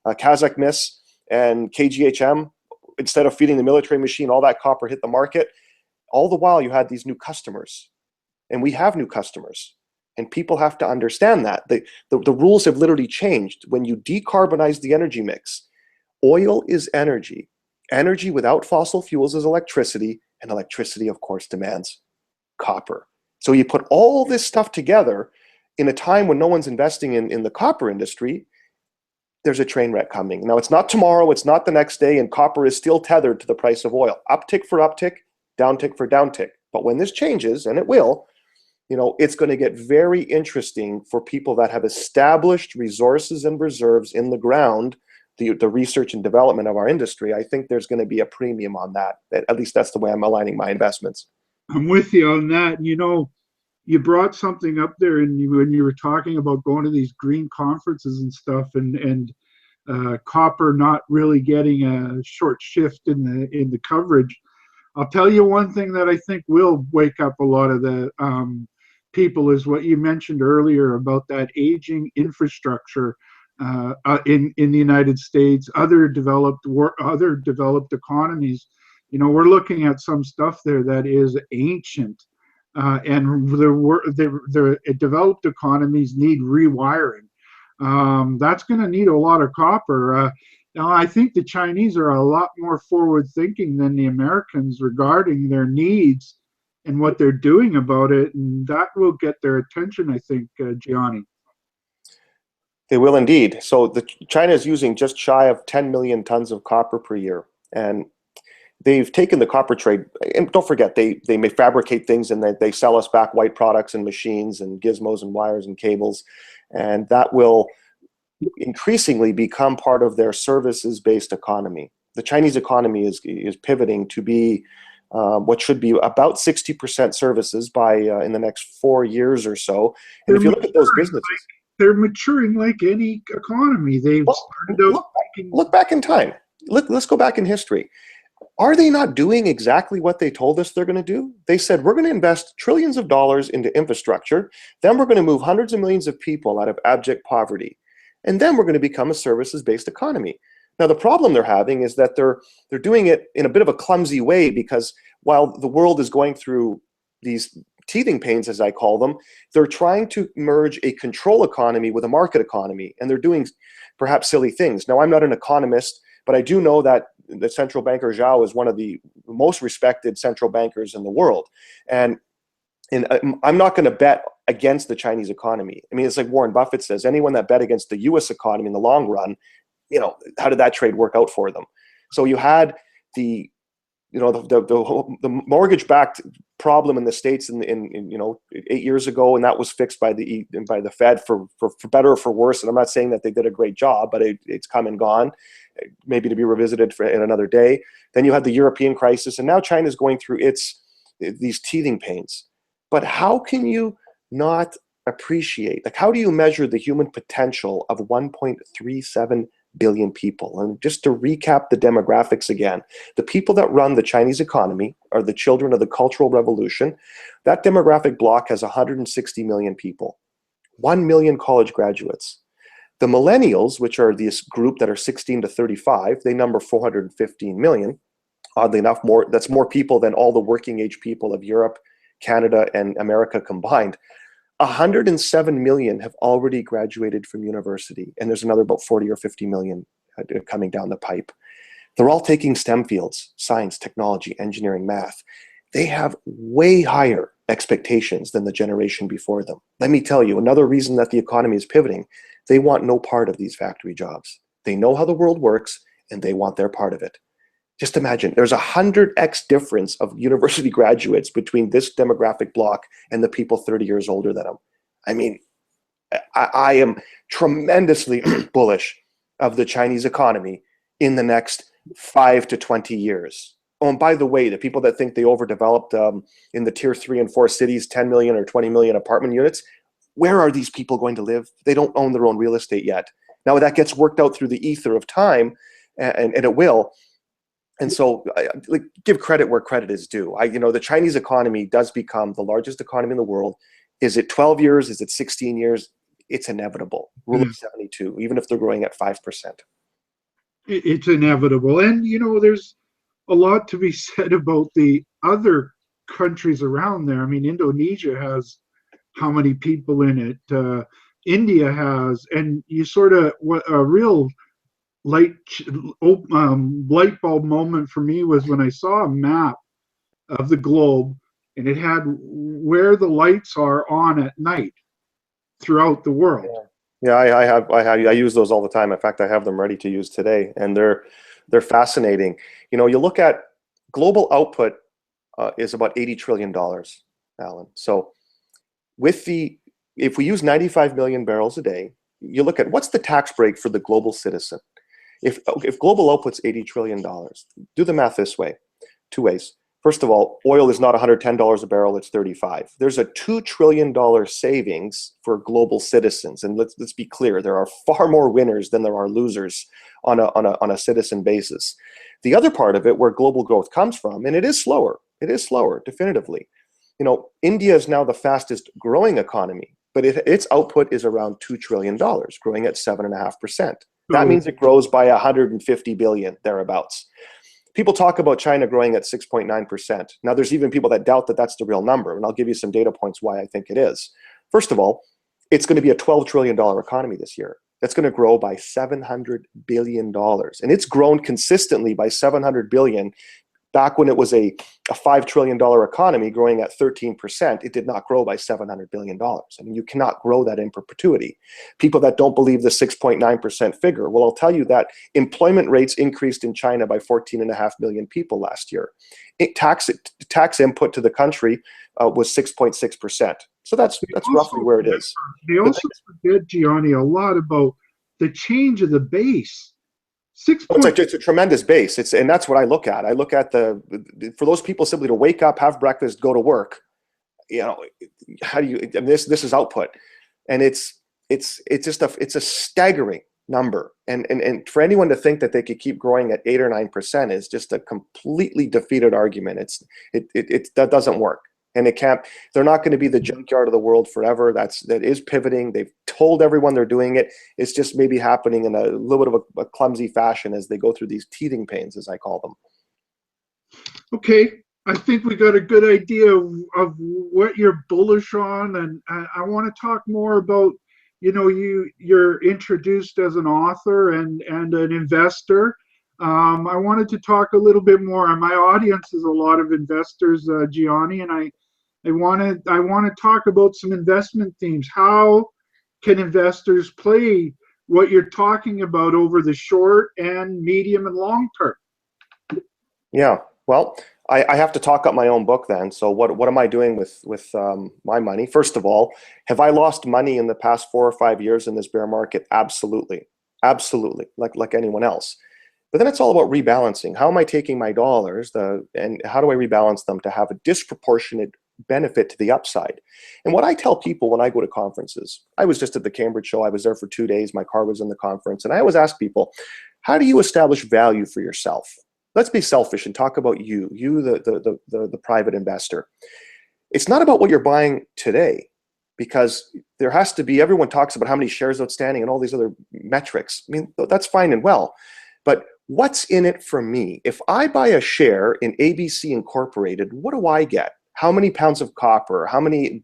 [SPEAKER 2] Kazakhmys, and KGHM. Instead of feeding the military machine, all that copper hit the market. All the while, you had these new customers. And we have new customers. And people have to understand that. The rules have literally changed. When you decarbonize the energy mix, oil is energy. Energy without fossil fuels is electricity, and electricity, of course, demands copper. So you put all this stuff together in a time when no one's investing in the copper industry, there's a train wreck coming. Now, it's not tomorrow, it's not the next day, and copper is still tethered to the price of oil. Uptick for uptick, downtick for downtick. But when this changes, and it will, it's going to get very interesting for people that have established resources and reserves in the ground, the research and development of our industry. I think there's going to be a premium on that. At least that's the way I'm aligning my investments.
[SPEAKER 1] I'm with you on that. You brought something up there, and when you were talking about going to these green conferences and stuff, and copper not really getting a short shift in the coverage. I'll tell you one thing that I think will wake up a lot of the people is what you mentioned earlier about that aging infrastructure in the United States, other developed economies. We're looking at some stuff there that is ancient, and the developed economies need rewiring. That's going to need a lot of copper. Now, I think the Chinese are a lot more forward thinking than the Americans regarding their needs and what they're doing about it, and that will get their attention, I think, Gianni.
[SPEAKER 2] They will indeed. So China is using just shy of 10 million tons of copper per year, and they've taken the copper trade. And don't forget, they may fabricate things and they sell us back white products and machines and gizmos and wires and cables, and that will increasingly become part of their services-based economy. The Chinese economy is pivoting to be what should be about 60% services by in the next 4 years or so. And if you look at those businesses,
[SPEAKER 1] they're maturing like any economy. They've started out
[SPEAKER 2] look back in time. Let's go back in history. Are they not doing exactly what they told us they're going to do? They said, we're going to invest trillions of dollars into infrastructure. Then we're going to move hundreds of millions of people out of abject poverty. And then we're going to become a services-based economy. Now, the problem they're having is that they're doing it in a bit of a clumsy way, because while the world is going through these teething pains, as I call them, they're trying to merge a control economy with a market economy, and they're doing perhaps silly things. Now, I'm not an economist, but I do know that the central banker Zhao is one of the most respected central bankers in the world. And I'm not going to bet against the Chinese economy. I mean, it's like Warren Buffett says, anyone that bet against the US economy in the long run, how did that trade work out for them? So you had the mortgage-backed problem in the States in 8 years ago, and that was fixed by the Fed for better or for worse. And I'm not saying that they did a great job, but it's come and gone, maybe to be revisited in another day. Then you had the European crisis, and now China's going through these teething pains. But how can you not appreciate, how do you measure the human potential of 1.37 billion people? And just to recap the demographics again, the people that run the Chinese economy are the children of the Cultural Revolution. That demographic block has 160 million people, 1 million college graduates. The millennials, which are this group that are 16 to 35, they number 415 million. Oddly enough, that's more people than all the working age people of Europe, Canada, and America combined. 107 million have already graduated from university, and there's another about 40 or 50 million coming down the pipe. They're all taking STEM fields: science, technology, engineering, math. They have way higher expectations than the generation before them. Let me tell you, another reason that the economy is pivoting, they want no part of these factory jobs. They know how the world works, and they want their part of it. Just imagine, there's 100x difference of university graduates between this demographic block and the people 30 years older than them. I mean, I am tremendously bullish of the Chinese economy in the next 5 to 20 years. Oh, and by the way, the people that think they overdeveloped in the tier 3 and 4 cities, 10 million or 20 million apartment units, where are these people going to live? They don't own their own real estate yet. Now that gets worked out through the ether of time, and it will. And so, give credit where credit is due. The Chinese economy does become the largest economy in the world. Is it 12 years? Is it 16 years? It's inevitable. Rule of 72, even if they're growing at 5%.
[SPEAKER 1] It's inevitable. And, there's a lot to be said about the other countries around there. I mean, Indonesia has how many people in it? India has, and you sort of, a real light bulb moment for me was when I saw a map of the globe, and it had where the lights are on at night throughout the world.
[SPEAKER 2] Yeah, I use those all the time. In fact, I have them ready to use today, and they're fascinating. You look at global output is about $80 trillion, Alan. So if we use 95 million barrels a day, you look at what's the tax break for the global citizen. If global output's $80 trillion, do the math this way, two ways. First of all, oil is not $110 a barrel, it's 35. There's a $2 trillion savings for global citizens. And let's be clear, there are far more winners than there are losers on a citizen basis. The other part of it, where global growth comes from, and it is slower, definitively. India is now the fastest growing economy, but its output is around $2 trillion, growing at 7.5%. That means it grows by 150 billion, thereabouts. People talk about China growing at 6.9%. Now, there's even people that doubt that that's the real number, and I'll give you some data points why I think it is. First of all, it's going to be a $12 trillion economy this year. That's going to grow by $700 billion. And it's grown consistently by $700 billion. Back when it was a $5 trillion economy growing at 13%, it did not grow by $700 billion. I mean, you cannot grow that in perpetuity. People that don't believe the 6.9% figure, well, I'll tell you that employment rates increased in China by 14.5 million people last year. Tax input to the country was 6.6%. So that's roughly where it is.
[SPEAKER 1] They also forget, Gianni, a lot about the change of the base.
[SPEAKER 2] It's a tremendous base. And that's what I look at. I look at for those people simply to wake up, have breakfast, go to work. How do you? I mean, this is output, and it's a staggering number. And for anyone to think that they could keep growing at 8 or 9% is just a completely defeated argument. That doesn't work. And it can't. They're not going to be the junkyard of the world forever. That is pivoting. They've told everyone they're doing it. It's just maybe happening in a little bit of a clumsy fashion as they go through these teething pains, as I call them.
[SPEAKER 1] Okay, I think we got a good idea of what you're bullish on, and I want to talk more about. You're introduced as an author and an investor. I wanted to talk a little bit more. My audience is a lot of investors, Gianni, and I want to talk about some investment themes. How can investors play what you're talking about over the short and medium and long term?
[SPEAKER 2] Yeah, well, I have to talk up my own book then. So what am I doing with my money? First of all, have I lost money in the past 4 or 5 years in this bear market? Absolutely, like anyone else. But then it's all about rebalancing. How am I taking my dollars and how do I rebalance them to have a disproportionate benefit to the upside? And what I tell people when I go to conferences, I was just at the Cambridge show. I was there for 2 days. My car was in the conference. And I always ask people, how do you establish value for yourself? Let's be selfish and talk about you, the private investor. It's not about what you're buying today, because there has to be, everyone talks about how many shares outstanding and all these other metrics. I mean, that's fine and well. But what's in it for me? If I buy a share in ABC Incorporated, what do I get? How many pounds of copper? How many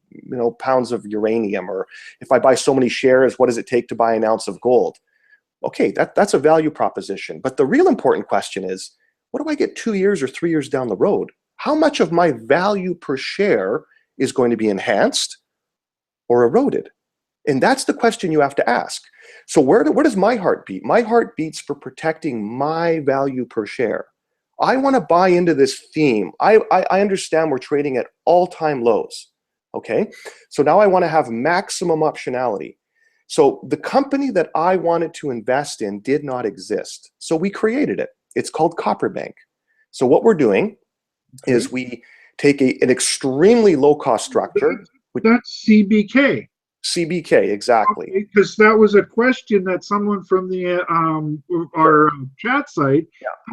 [SPEAKER 2] pounds of uranium? Or if I buy so many shares, what does it take to buy an ounce of gold? Okay, that's a value proposition. But the real important question is, what do I get 2 years or 3 years down the road? How much of my value per share is going to be enhanced or eroded? And that's the question you have to ask. So where does my heart beat? My heart beats for protecting my value per share. I want to buy into this theme. I understand we're trading at all-time lows, okay? So now I want to have maximum optionality. So the company that I wanted to invest in did not exist. So we created it. It's called Copper Bank. So what we're doing is we take an extremely low-cost structure.
[SPEAKER 1] That's CBK.
[SPEAKER 2] CBK, exactly.
[SPEAKER 1] Because that was a question that someone from the our chat site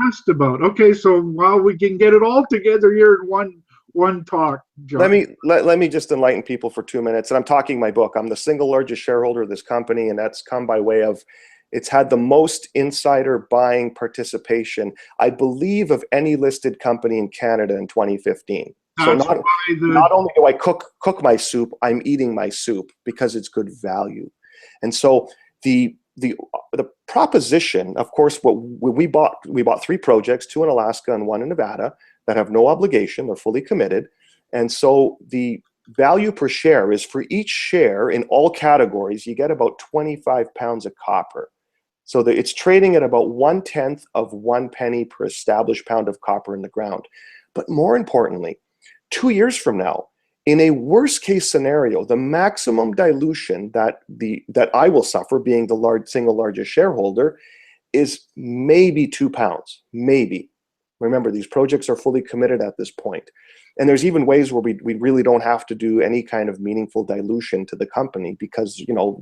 [SPEAKER 1] asked about. Okay, so while we can get it all together here in one talk, John.
[SPEAKER 2] Let me just enlighten people for 2 minutes. And I'm talking my book. I'm the single largest shareholder of this company, and that's come by way of it's had the most insider buying participation, I believe, of any listed company in Canada in 2015. So not only do I cook my soup, I'm eating my soup because it's good value. And so the proposition, of course, what we bought 3 projects, 2 in Alaska and 1 in Nevada, that have no obligation, they're fully committed. And so the value per share is for each share in all categories, you get about 25 pounds of copper. So it's trading at about 1/10 of 1 penny per established pound of copper in the ground. But more importantly, 2 years from now, in a worst case scenario, the maximum dilution that I will suffer, being the single largest shareholder, is maybe £2, maybe. Remember, these projects are fully committed at this point. And there's even ways where we really don't have to do any kind of meaningful dilution to the company because, no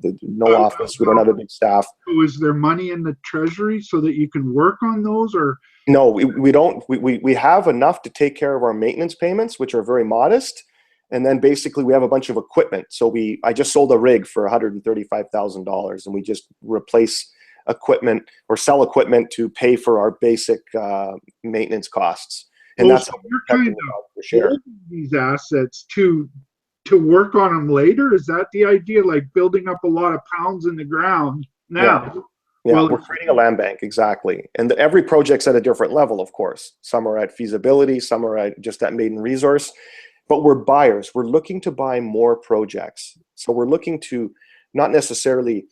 [SPEAKER 2] office, we don't have a big staff.
[SPEAKER 1] So is there money in the treasury so that you can work on those, or?
[SPEAKER 2] No, we don't. We have enough to take care of our maintenance payments, which are very modest. And then basically we have a bunch of equipment. So I just sold a rig for $135,000 and we just replace equipment or sell equipment to pay for our basic maintenance costs. And that's how
[SPEAKER 1] you're kind of holding these assets to work on them later. Is that the idea? Like building up a lot of pounds in the ground now?
[SPEAKER 2] Yeah, well, we're creating a land bank, exactly. And every project's at a different level, of course. Some are at feasibility, some are at just at maiden resource. But we're buyers. We're looking to buy more projects. So we're looking to not necessarily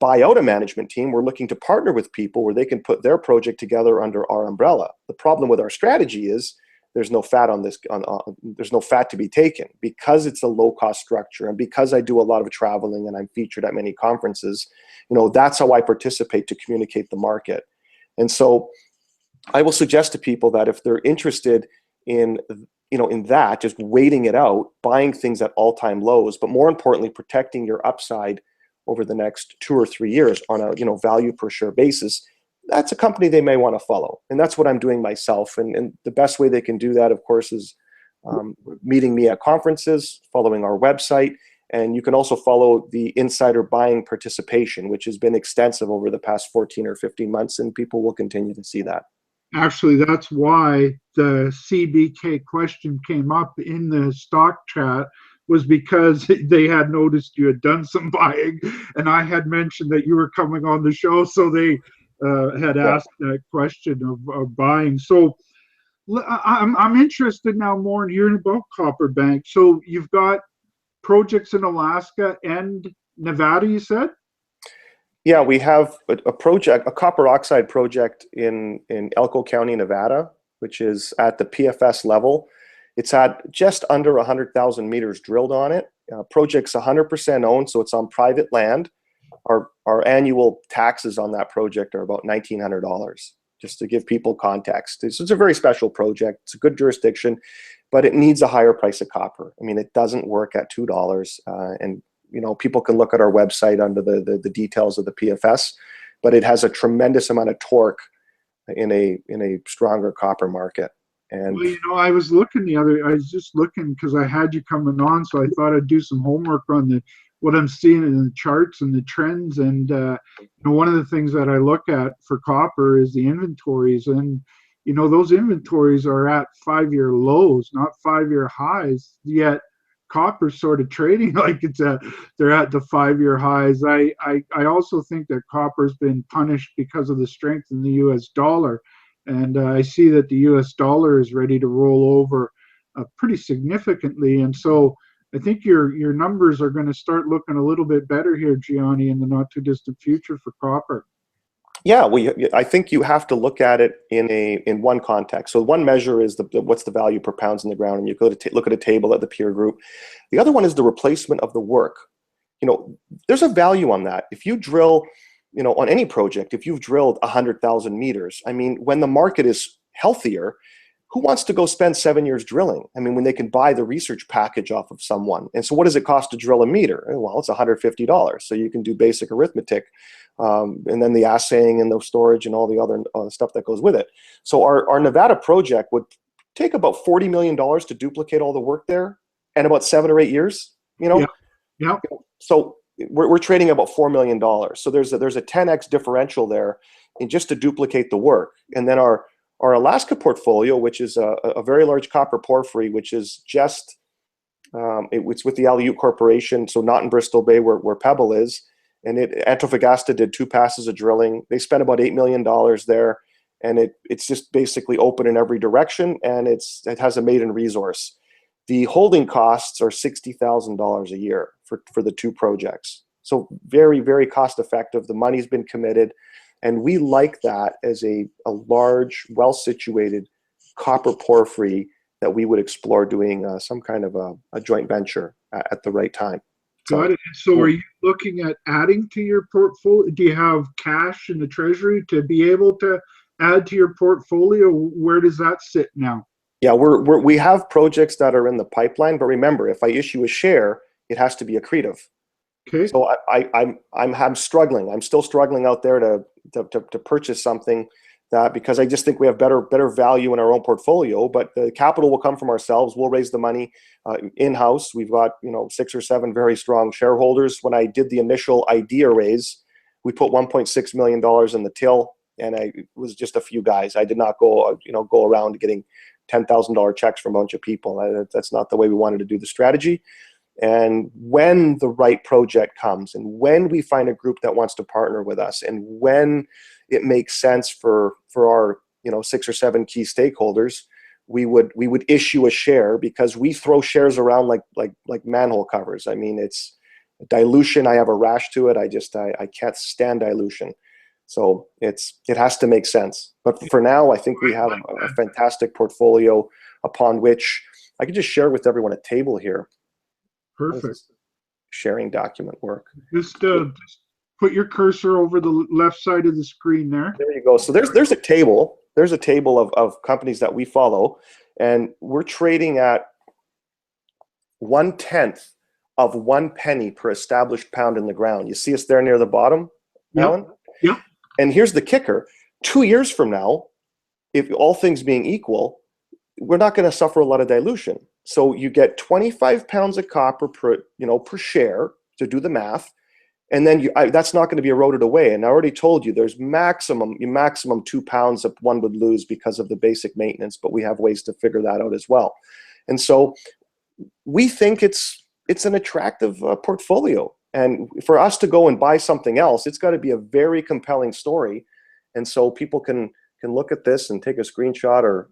[SPEAKER 2] buy out a management team. We're looking to partner with people where they can put their project together under our umbrella. The problem with our strategy is there's no fat on this. There's no fat to be taken because it's a low-cost structure, and because I do a lot of traveling and I'm featured at many conferences. That's how I participate to communicate the market. And so I will suggest to people that if they're interested in that, just waiting it out, buying things at all-time lows, but more importantly, protecting your upside over the next 2 or 3 years on a value per share basis, that's a company they may want to follow. And that's what I'm doing myself. And the best way they can do that, of course, is meeting me at conferences, following our website, and you can also follow the insider buying participation, which has been extensive over the past 14 or 15 months, and people will continue to see that.
[SPEAKER 1] Actually, that's why the CBK question came up in the stock chat, was because they had noticed you had done some buying, and I had mentioned that you were coming on the show, so they had asked that question of buying. So I'm interested now more in hearing about Copper Bank. So you've got projects in Alaska and Nevada, you said?
[SPEAKER 2] Yeah, we have a project, a copper oxide project in Elko County, Nevada, which is at the PFS level. It's at just under 100,000 meters drilled on it. Project's 100% owned, so it's on private land. Our annual taxes on that project are about $1,900, just to give people context. It's a very special project. It's a good jurisdiction, but it needs a higher price of copper. I mean, it doesn't work at $2, and people can look at our website under the details of the PFS, but it has a tremendous amount of torque in a stronger copper market. And
[SPEAKER 1] well, I was just looking because I had you coming on, so I thought I'd do some homework on what I'm seeing in the charts and the trends. And one of the things that I look at for copper is the inventories, and those inventories are at 5-year lows, not 5-year highs. Yet copper's sort of trading like they're at the 5-year highs. I also think that copper's been punished because of the strength in the U.S. dollar. And I see that the U.S. dollar is ready to roll over pretty significantly. And so I think your numbers are going to start looking a little bit better here, Gianni, in the not too distant future for copper.
[SPEAKER 2] Yeah, I think you have to look at it in one context. So one measure is what's the value per pounds in the ground, and you go to look at a table at the peer group. The other one is the replacement of the work. There's a value on that. If you drill, on any project, if you've drilled 100,000 meters, I mean, when the market is healthier, who wants to go spend 7 years drilling? I mean, when they can buy the research package off of someone. And so what does it cost to drill a meter? Well, it's $150. So you can do basic arithmetic, and then the assaying and the storage and all the other stuff that goes with it. So our Nevada project would take about $40 million to duplicate all the work there, and about 7 or 8 years,
[SPEAKER 1] Yeah.
[SPEAKER 2] So we're trading about $4 million. So there's a 10x differential there in just to duplicate the work. And then our Alaska portfolio, which is a very large copper porphyry, which is just it's with the Allan Corporation, so not in Bristol Bay where Pebble is. And Antofagasta did 2 passes of drilling. They spent about $8 million there, and it's just basically open in every direction, and it has a maiden resource. The holding costs are $60,000 a year for the 2 projects. So very, very cost effective. The money's been committed. And we like that as a large, well-situated copper porphyry that we would explore doing some kind of a joint venture at the right time.
[SPEAKER 1] Got it. So are you looking at adding to your portfolio? Do you have cash in the treasury to be able to add to your portfolio? Where does that sit now?
[SPEAKER 2] Yeah, we have projects that are in the pipeline, but remember, if I issue a share, it has to be accretive.
[SPEAKER 1] Okay.
[SPEAKER 2] So I'm struggling. I'm still struggling out there to purchase something that, because I just think we have better value in our own portfolio. But the capital will come from ourselves. We'll raise the money in-house. We've got 6 or 7 very strong shareholders. When I did the initial idea raise, we put $1.6 million in the till, and it was just a few guys. I did not go around getting $10,000 checks from a bunch of people. That's not the way we wanted to do the strategy. And when the right project comes, and when we find a group that wants to partner with us, and when it makes sense for our 6 or 7 key stakeholders, we would issue a share, because we throw shares around like manhole covers. I mean, it's dilution. I have a rash to it. I can't stand dilution. So it has to make sense. But for now, I think we have a fantastic portfolio upon which I can just share with everyone a table here.
[SPEAKER 1] Perfect.
[SPEAKER 2] Sharing document work.
[SPEAKER 1] Just put your cursor over the left side of the screen there.
[SPEAKER 2] There you go. So there's a table. There's a table of companies that we follow, and we're trading at 1/10 of 1 penny per established pound in the ground. You see us there near the bottom, Allan?
[SPEAKER 1] Yeah.
[SPEAKER 2] And here's the kicker. 2 years from now, if all things being equal, we're not going to suffer a lot of dilution. So you get 25 pounds of copper per share, to do the math, and then that's not going to be eroded away. And I already told you there's maximum 2 pounds that one would lose because of the basic maintenance, but we have ways to figure that out as well. And so we think it's an attractive portfolio. And for us to go and buy something else, it's got to be a very compelling story. And so people can look at this and take a screenshot or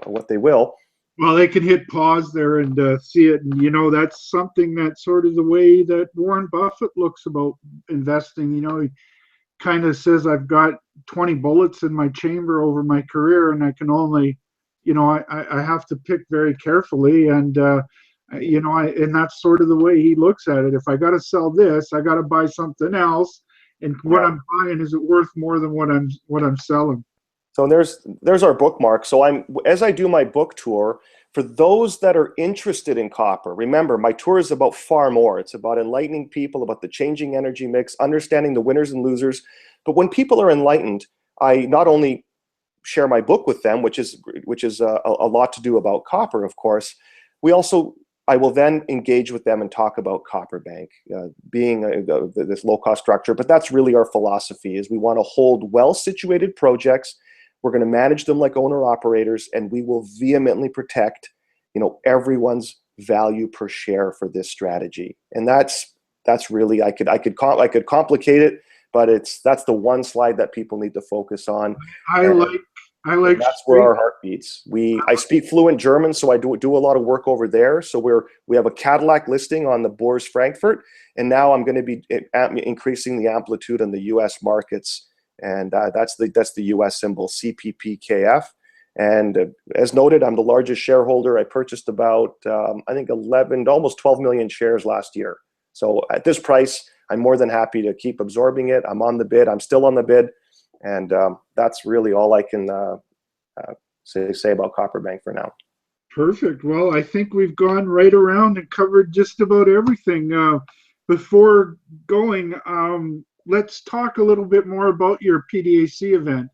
[SPEAKER 2] what they will.
[SPEAKER 1] Well, they can hit pause there and see it. And, that's something that's sort of the way that Warren Buffett looks about investing. He kind of says, I've got 20 bullets in my chamber over my career, and I can only, I have to pick very carefully. And, and that's sort of the way he looks at it. If I got to sell this, I got to buy something else. And what I'm buying, is it worth more than what I'm selling?
[SPEAKER 2] So there's our bookmark. So as I do my book tour, for those that are interested in copper, remember, my tour is about far more. It's about enlightening people about the changing energy mix, understanding the winners and losers. But when people are enlightened, I not only share my book with them, which is a lot to do about copper, of course. I will then engage with them and talk about Copper Bank being this low-cost structure. But that's really our philosophy, is we want to hold well-situated projects. We're going to manage them like owner-operators, and we will vehemently protect, everyone's value per share for this strategy. And that's really, I could complicate it, but that's the one slide that people need to focus on.
[SPEAKER 1] I like.
[SPEAKER 2] That's where our heart beats. I speak fluent German, so I do a lot of work over there. So we have a Cadillac listing on the Börse Frankfurt, and now I'm going to be increasing the amplitude in the U.S. markets. And that's the U.S. symbol, CPPKF. And as noted, I'm the largest shareholder. I purchased about, I think 11 to almost 12 million shares last year. So at this price, I'm more than happy to keep absorbing it. I'm on the bid. I'm still on the bid. And that's really all I can say about Copper Bank for now.
[SPEAKER 1] Perfect. Well, I think we've gone right around and covered just about everything. Before going, let's talk a little bit more about your PDAC event.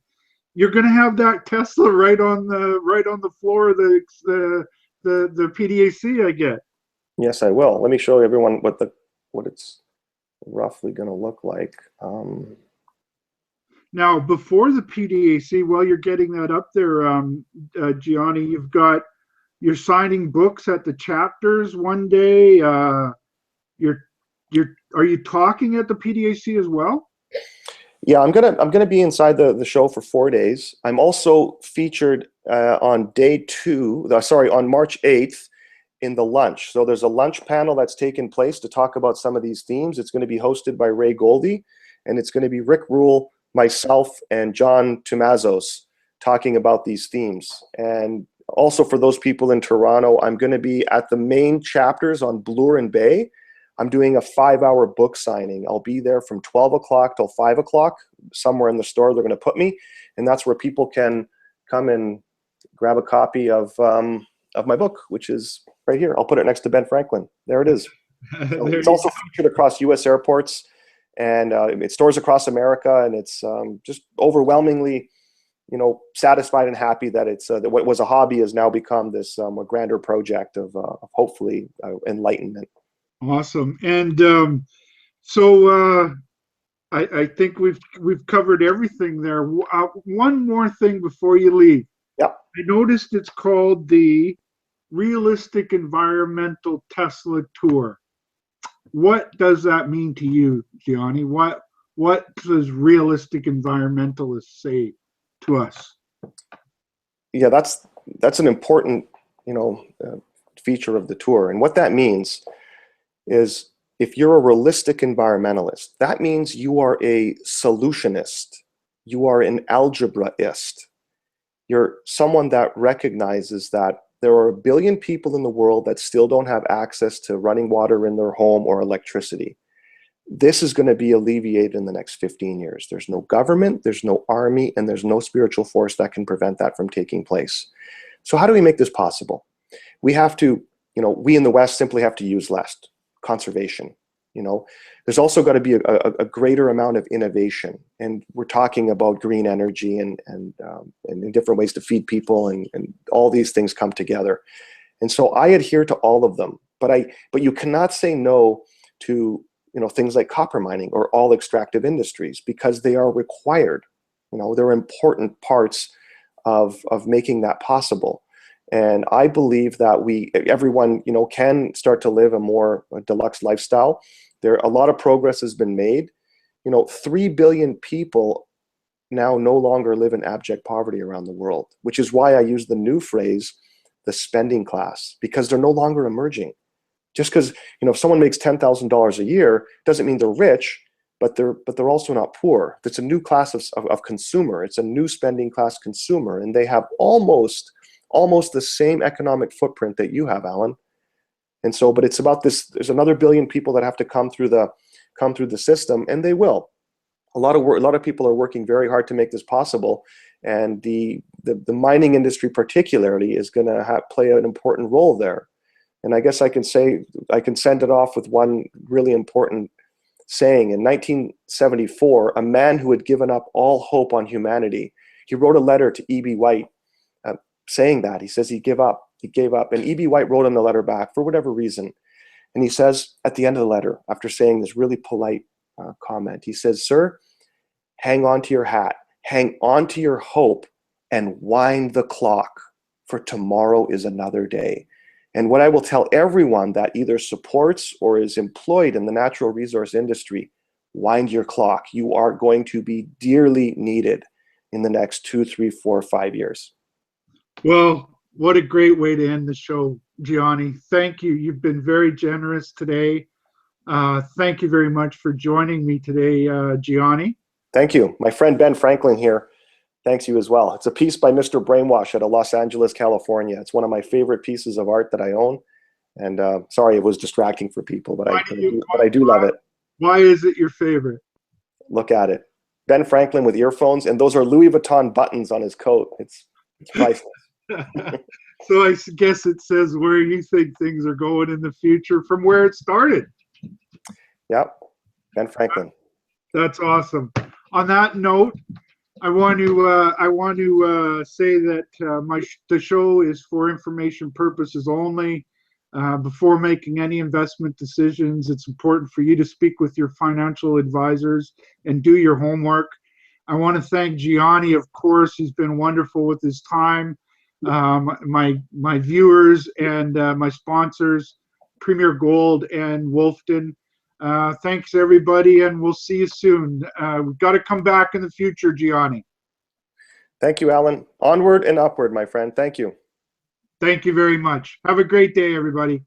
[SPEAKER 1] You're going to have that Tesla right on the floor of the PDAC, I get.
[SPEAKER 2] Yes, I will. Let me show everyone what it's roughly going to look like.
[SPEAKER 1] Now, before the PDAC, while you're getting that up there, Gianni, you're signing books at the chapters one day. Are you talking at the PDAC as well?
[SPEAKER 2] Yeah, I'm gonna be inside the show for 4 days. I'm also featured on on March 8th in the lunch. So there's a lunch panel that's taken place to talk about some of these themes. It's going to be hosted by Ray Goldie, and it's going to be Rick Rule, myself, and John Tumazos talking about these themes. And Also, for those people in Toronto, I'm going to be at the main chapters on Bloor and Bay. I'm doing a 5-hour book signing. I'll be there from 12 o'clock till 5 o'clock, somewhere in the store they're going to put me. And that's where people can come and grab a copy of my book, which is right here. I'll put it next to Ben Franklin. There it is. So it's also featured across U.S. airports, and it stores across America, and it's just overwhelmingly, satisfied and happy that it's that what was a hobby has now become this a grander project of hopefully enlightenment.
[SPEAKER 1] Awesome. And so I think we've covered everything there. One more thing before you leave.
[SPEAKER 2] Yep.
[SPEAKER 1] I noticed it's called the Realistic Environmental Tesla Tour. What does that mean to you, Gianni? What does realistic environmentalists say to us?
[SPEAKER 2] Yeah, that's an important feature of the tour, and what that means is, if you're a realistic environmentalist, that means you are a solutionist, you are an algebraist, you're someone that recognizes that there are 1 billion people in the world that still don't have access to running water in their home or electricity. This is going to be alleviated in the next 15 years. There's no government, there's no army, and there's no spiritual force that can prevent that from taking place. So how do we make this possible? We have to, we in the West simply have to use less. Conservation. There's also got to be a greater amount of innovation, and we're talking about green energy and different ways to feed people, and all these things come together. And so I adhere to all of them, but you cannot say no to things like copper mining or all extractive industries, because they are required. They're important parts of making that possible. And I believe that everyone, can start to live a more deluxe lifestyle. A lot of progress has been made. 3 billion people now no longer live in abject poverty around the world, which is why I use the new phrase, the spending class, because they're no longer emerging. Just because, if someone makes $10,000 a year, doesn't mean they're rich, but they're also not poor. It's a new class of consumer. It's a new spending class consumer, and they have almost the same economic footprint that you have, Allan. And so, but it's about this. There's another 1 billion people that have to come through the system, and they will. A lot of people are working very hard to make this possible, and the mining industry particularly is going to play an important role there. And I guess I can send it off with one really important saying. In 1974, a man who had given up all hope on humanity, he wrote a letter to E.B. White. Saying that, he says he gave up, and E.B. White wrote him the letter back for whatever reason, and he says at the end of the letter, after saying this really polite comment, he says, "Sir, hang on to your hat, hang on to your hope, and wind the clock, for tomorrow is another day." And what I will tell everyone that either supports or is employed in the natural resource industry, wind your clock. You are going to be dearly needed in the next 2, 3, 4, 5 years.
[SPEAKER 1] Well, what a great way to end the show, Gianni. Thank you. You've been very generous today. Thank you very much for joining me today, Gianni.
[SPEAKER 2] Thank you. My friend Ben Franklin here, thanks you as well. It's a piece by Mr. Brainwash out of Los Angeles, California. It's one of my favorite pieces of art that I own. And sorry, it was distracting for people, but I do love it.
[SPEAKER 1] Why is it your favorite?
[SPEAKER 2] Look at it. Ben Franklin with earphones, and those are Louis Vuitton buttons on his coat. It's priceless.
[SPEAKER 1] So I guess it says where you think things are going in the future from where it started.
[SPEAKER 2] Yep, Ben Franklin.
[SPEAKER 1] That's awesome. On that note, I want to say that the show is for information purposes only. Before making any investment decisions, it's important for you to speak with your financial advisors and do your homework. I want to thank Gianni, of course. He's been wonderful with his time. My viewers and my sponsors, Premier Gold and Wolfton. Thanks, everybody, and we'll see you soon. We've got to come back in the future, Gianni.
[SPEAKER 2] Thank you, Allan. Onward and upward, my friend. Thank you.
[SPEAKER 1] Thank you very much. Have a great day, everybody.